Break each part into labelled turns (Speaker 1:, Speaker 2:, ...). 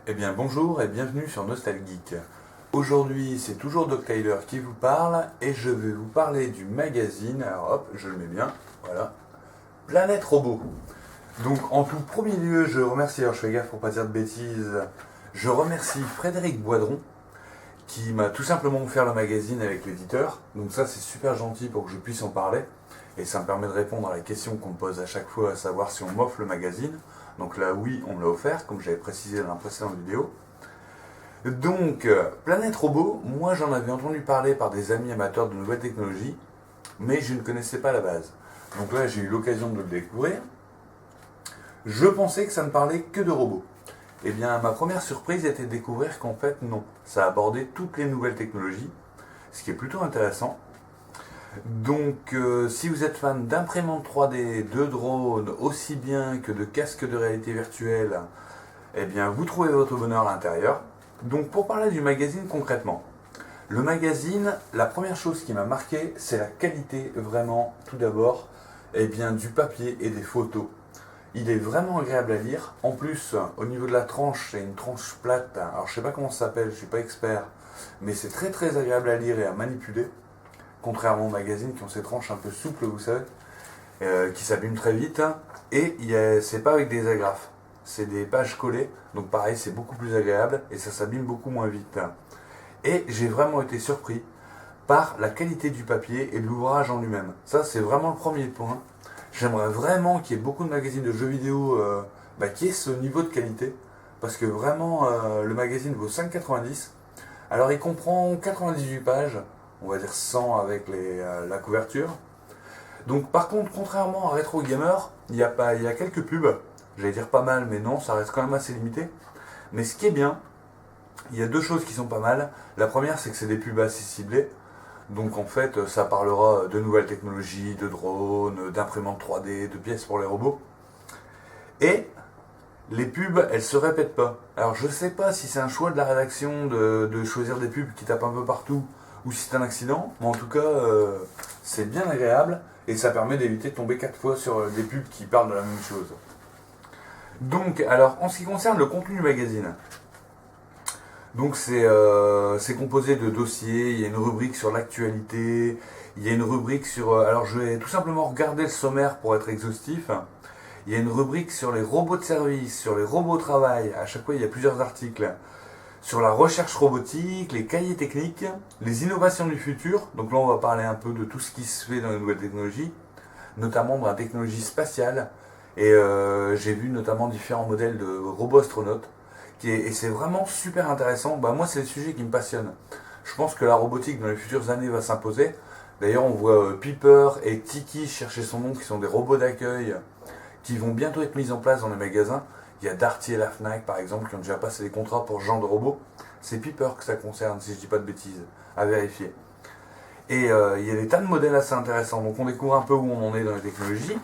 Speaker 1: Eh bien bonjour et bienvenue sur Nostalgeek. Aujourd'hui c'est toujours Doc Tyler qui vous parle et je vais vous parler du magazine, alors hop je le mets bien, voilà, Planète Robot. Donc en tout premier lieu je remercie, alors je fais gaffe pour pas dire de bêtises, je remercie Frédéric Boidron qui m'a tout simplement offert le magazine avec l'éditeur. Donc ça c'est super gentil pour que je puisse en parler. Et ça me permet de répondre à la question qu'on me pose à chaque fois, à savoir si on m'offre le magazine. Donc là oui, on me l'a offert, comme j'avais précisé dans la précédente vidéo. Donc, Planète Robot, moi j'en avais entendu parler par des amis amateurs de nouvelles technologies, mais je ne connaissais pas la base. Donc là j'ai eu l'occasion de le découvrir. Je pensais que ça ne parlait que de robots. Eh bien, ma première surprise était de découvrir qu'en fait, non. Ça abordait toutes les nouvelles technologies, ce qui est plutôt intéressant. Donc, si vous êtes fan d'imprimantes 3D, de drones, aussi bien que de casques de réalité virtuelle, eh bien, vous trouvez votre bonheur à l'intérieur. Donc, pour parler du magazine concrètement, le magazine, la première chose qui m'a marqué, c'est la qualité, vraiment, tout d'abord, eh bien, du papier et des photos. Il est vraiment agréable à lire. En plus, au niveau de la tranche, c'est une tranche plate. Alors, je sais pas comment ça s'appelle, je suis pas expert, mais c'est très très agréable à lire et à manipuler. Contrairement aux magazines qui ont ces tranches un peu souples, vous savez, qui s'abîment très vite. Et c'est pas avec des agrafes, c'est des pages collées. Donc pareil, c'est beaucoup plus agréable et ça s'abîme beaucoup moins vite. Et j'ai vraiment été surpris par la qualité du papier et de l'ouvrage en lui-même. Ça, c'est vraiment le premier point. J'aimerais vraiment qu'il y ait beaucoup de magazines de jeux vidéo qui aient ce niveau de qualité. Parce que vraiment, le magazine vaut 5,90. Alors il comprend 98 pages, on va dire 100 avec la couverture. Donc par contre, contrairement à Retro Gamer, il y a quelques pubs. J'allais dire pas mal, mais non, ça reste quand même assez limité. Mais ce qui est bien, il y a deux choses qui sont pas mal. La première, c'est que c'est des pubs assez ciblées. Donc en fait, ça parlera de nouvelles technologies, de drones, d'imprimantes 3D, de pièces pour les robots. Et les pubs, elles se répètent pas. Alors je sais pas si c'est un choix de la rédaction de choisir des pubs qui tapent un peu partout ou si c'est un accident, mais en tout cas, c'est bien agréable et ça permet d'éviter de tomber 4 fois sur des pubs qui parlent de la même chose. Donc, alors en ce qui concerne le contenu du magazine, donc c'est composé de dossiers, il y a une rubrique sur l'actualité, il y a une rubrique sur... alors je vais tout simplement regarder le sommaire pour être exhaustif. Il y a une rubrique sur les robots de service, sur les robots au travail, à chaque fois il y a plusieurs articles. Sur la recherche robotique, les cahiers techniques, les innovations du futur. Donc là on va parler un peu de tout ce qui se fait dans les nouvelles technologies, notamment dans la technologie spatiale. Et j'ai vu notamment différents modèles de robots astronautes. Et c'est vraiment super intéressant. Bah, moi, c'est le sujet qui me passionne. Je pense que la robotique dans les futures années va s'imposer. D'ailleurs, on voit Piper et Tiki chercher son nom, qui sont des robots d'accueil qui vont bientôt être mis en place dans les magasins. Il y a Darty et la Fnac, par exemple, qui ont déjà passé des contrats pour ce genre de robots. C'est Piper que ça concerne, si je dis pas de bêtises, à vérifier. Et il y a des tas de modèles assez intéressants. Donc on découvre un peu où on en est dans les technologies,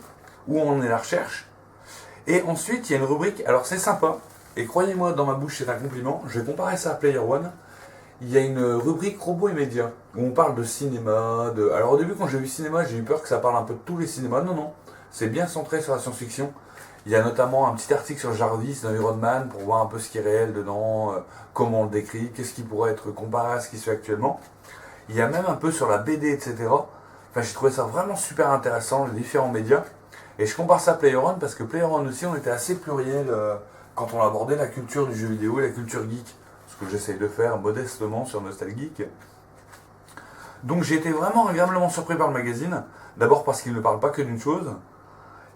Speaker 1: où on en est la recherche. Et ensuite, il y a une rubrique, alors c'est sympa, et croyez-moi, dans ma bouche, c'est un compliment. Je vais comparer ça à Player One. Il y a une rubrique robots et médias, où on parle de cinéma, de... Alors au début, quand j'ai vu cinéma, j'ai eu peur que ça parle un peu de tous les cinémas. Non, non, c'est bien centré sur la science-fiction. Il y a notamment un petit article sur Jarvis dans Iron Man, pour voir un peu ce qui est réel dedans, comment on le décrit, qu'est-ce qui pourrait être comparé à ce qui se fait actuellement. Il y a même un peu sur la BD, etc. Enfin, j'ai trouvé ça vraiment super intéressant, les différents médias. Et je compare ça à Player One, parce que Player One aussi, on était assez pluriel quand on abordait la culture du jeu vidéo et la culture geek, ce que j'essaye de faire modestement sur Nostalgeek. Donc j'ai été vraiment agréablement surpris par le magazine, d'abord parce qu'il ne parle pas que d'une chose,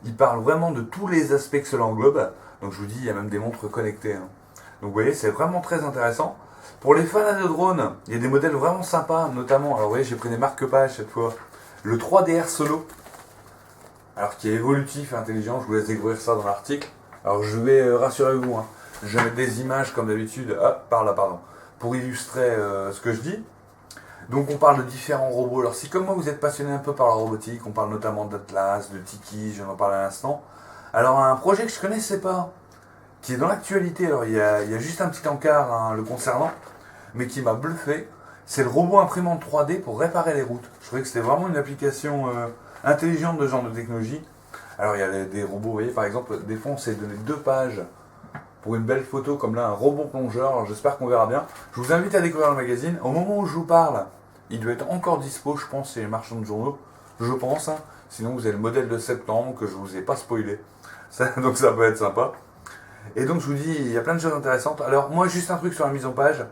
Speaker 1: il parle vraiment de tous les aspects que cela englobe, donc je vous dis, il y a même des montres connectées. Donc vous voyez, c'est vraiment très intéressant. Pour les fans de drones, il y a des modèles vraiment sympas, notamment, alors vous voyez, j'ai pris des marque-pages cette fois, le 3DR Solo, alors qui est évolutif et intelligent, je vous laisse découvrir ça dans l'article. Alors je vais, rassurez-vous, je vais mettre des images comme d'habitude, hop, par là, pardon, pour illustrer ce que je dis. Donc on parle de différents robots. Alors si comme moi vous êtes passionné un peu par la robotique, on parle notamment d'Atlas, de Tiki, je viens d'en parler à l'instant. Alors un projet que je connaissais pas, qui est dans l'actualité, alors il y a juste un petit encart le concernant, mais qui m'a bluffé, c'est le robot imprimante 3D pour réparer les routes. Je trouvais que c'était vraiment une application intelligente de ce genre de technologie. Alors il y a des robots, vous voyez par exemple, des fois on s'est donné 2 pages pour une belle photo comme là, un robot plongeur. Alors j'espère qu'on verra bien. Je vous invite à découvrir le magazine. Au moment où je vous parle, il doit être encore dispo, je pense, chez les marchands de journaux. Je pense, hein. Sinon vous avez le modèle de septembre que je vous ai pas spoilé. Donc ça peut être sympa. Et donc je vous dis, il y a plein de choses intéressantes. Alors moi juste un truc sur la mise en page.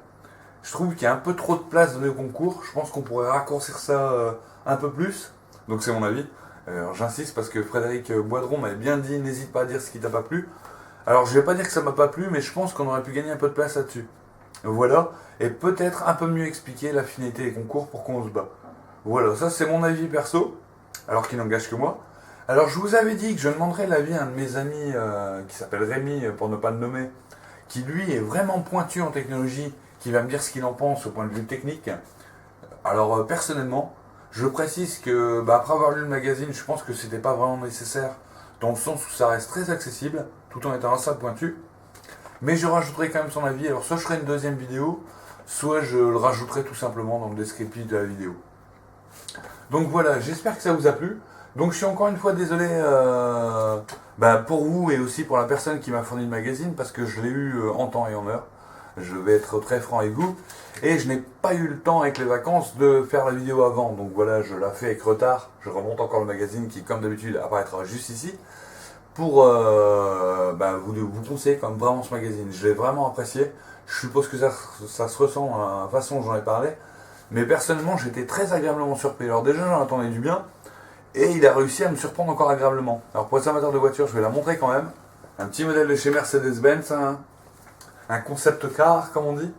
Speaker 1: Je trouve qu'il y a un peu trop de place dans le concours. Je pense qu'on pourrait raccourcir ça un peu plus. Donc c'est mon avis. Alors j'insiste parce que Frédéric Boidron m'avait bien dit, n'hésite pas à dire ce qui t'a pas plu. Alors je vais pas dire que ça m'a pas plu, mais je pense qu'on aurait pu gagner un peu de place là-dessus. Voilà, et peut-être un peu mieux expliquer la finalité des concours pour qu'on se bat. Voilà, ça c'est mon avis perso, alors qu'il n'engage que moi. Alors je vous avais dit que je demanderais l'avis à un de mes amis qui s'appelle Rémi, pour ne pas le nommer, qui lui est vraiment pointu en technologie, qui va me dire ce qu'il en pense au point de vue technique. Alors personnellement, je précise que après avoir lu le magazine, je pense que c'était pas vraiment nécessaire, dans le sens où ça reste très accessible, tout en étant assez pointu. Mais je rajouterai quand même son avis. Alors soit je ferai une deuxième vidéo, soit je le rajouterai tout simplement dans le descriptif de la vidéo. Donc voilà, j'espère que ça vous a plu. Donc je suis encore une fois désolé pour vous et aussi pour la personne qui m'a fourni le magazine, parce que je l'ai eu en temps et en heure. Je vais être très franc avec vous. Et je n'ai pas eu le temps avec les vacances de faire la vidéo avant. Donc voilà, je la fais avec retard. Je remonte encore le magazine qui, comme d'habitude, apparaîtra juste ici. Pour vous conseiller quand même vraiment ce magazine. Je l'ai vraiment apprécié. Je suppose que ça se ressent à la façon dont j'en ai parlé. Mais personnellement, j'étais très agréablement surpris. Alors déjà, j'en attendais du bien. Et il a réussi à me surprendre encore agréablement. Alors pour les amateurs de voitures, je vais la montrer quand même. Un petit modèle de chez Mercedes-Benz. Un concept car, comme on dit.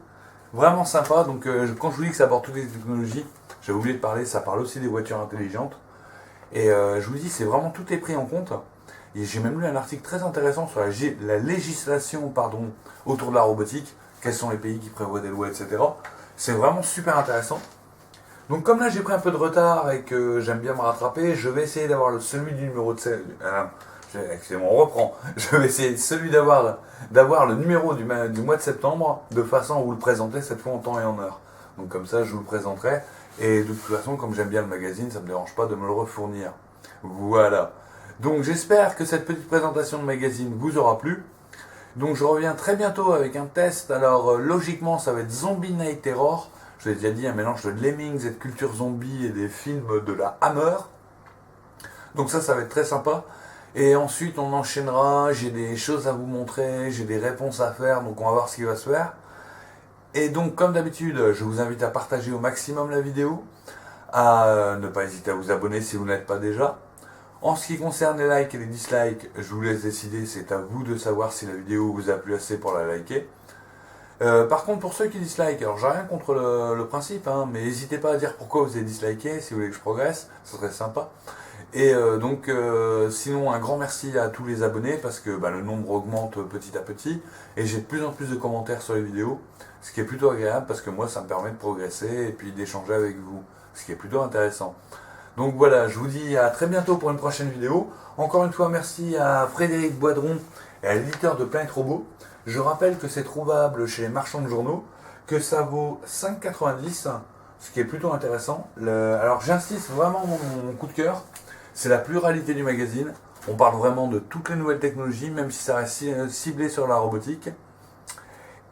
Speaker 1: Vraiment sympa. Donc quand je vous dis que ça apporte toutes les technologies, j'avais oublié de parler, ça parle aussi des voitures intelligentes. Et je vous dis, c'est vraiment tout est pris en compte. Et j'ai même lu un article très intéressant sur la législation autour de la robotique, quels sont les pays qui prévoient des lois, etc. C'est vraiment super intéressant. Donc comme là j'ai pris un peu de retard et que j'aime bien me rattraper, je vais essayer d'avoir celui du numéro de... excusez-moi, on reprend. Je vais essayer d'avoir le numéro du mois de septembre, de façon à vous le présenter cette fois en temps et en heure. Donc comme ça je vous le présenterai. Et de toute façon, comme j'aime bien le magazine, ça ne me dérange pas de me le refournir. Voilà. Donc j'espère que cette petite présentation de magazine vous aura plu. Donc je reviens très bientôt avec un test. Alors logiquement ça va être Zombie Night Terror. Je vous ai déjà dit, un mélange de Lemmings et de culture zombie et des films de la Hammer. Donc ça va être très sympa. Et ensuite on enchaînera, j'ai des choses à vous montrer, j'ai des réponses à faire, donc on va voir ce qui va se faire. Et donc comme d'habitude, je vous invite à partager au maximum la vidéo, à ne pas hésiter à vous abonner si vous n'êtes pas déjà. En ce qui concerne les likes et les dislikes, je vous laisse décider, c'est à vous de savoir si la vidéo vous a plu assez pour la liker. Par contre, pour ceux qui dislikent, alors j'ai rien contre le principe, mais n'hésitez pas à dire pourquoi vous avez disliké, si vous voulez que je progresse, ce serait sympa. Et sinon, un grand merci à tous les abonnés, parce que le nombre augmente petit à petit, et j'ai de plus en plus de commentaires sur les vidéos, ce qui est plutôt agréable, parce que moi, ça me permet de progresser, et puis d'échanger avec vous, ce qui est plutôt intéressant. Donc voilà, je vous dis à très bientôt pour une prochaine vidéo. Encore une fois, merci à Frédéric Boidron et à l'éditeur de Planète Robot. Je rappelle que c'est trouvable chez les marchands de journaux, que ça vaut 5,90, ce qui est plutôt intéressant. Alors j'insiste vraiment, mon coup de cœur, c'est la pluralité du magazine. On parle vraiment de toutes les nouvelles technologies, même si ça reste ciblé sur la robotique.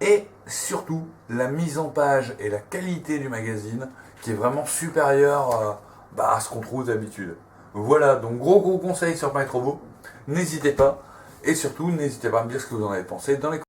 Speaker 1: Et surtout, la mise en page et la qualité du magazine, qui est vraiment supérieure à ce qu'on trouve d'habitude. Voilà, donc gros conseils sur Planète Robot. N'hésitez pas. Et surtout, n'hésitez pas à me dire ce que vous en avez pensé dans les commentaires.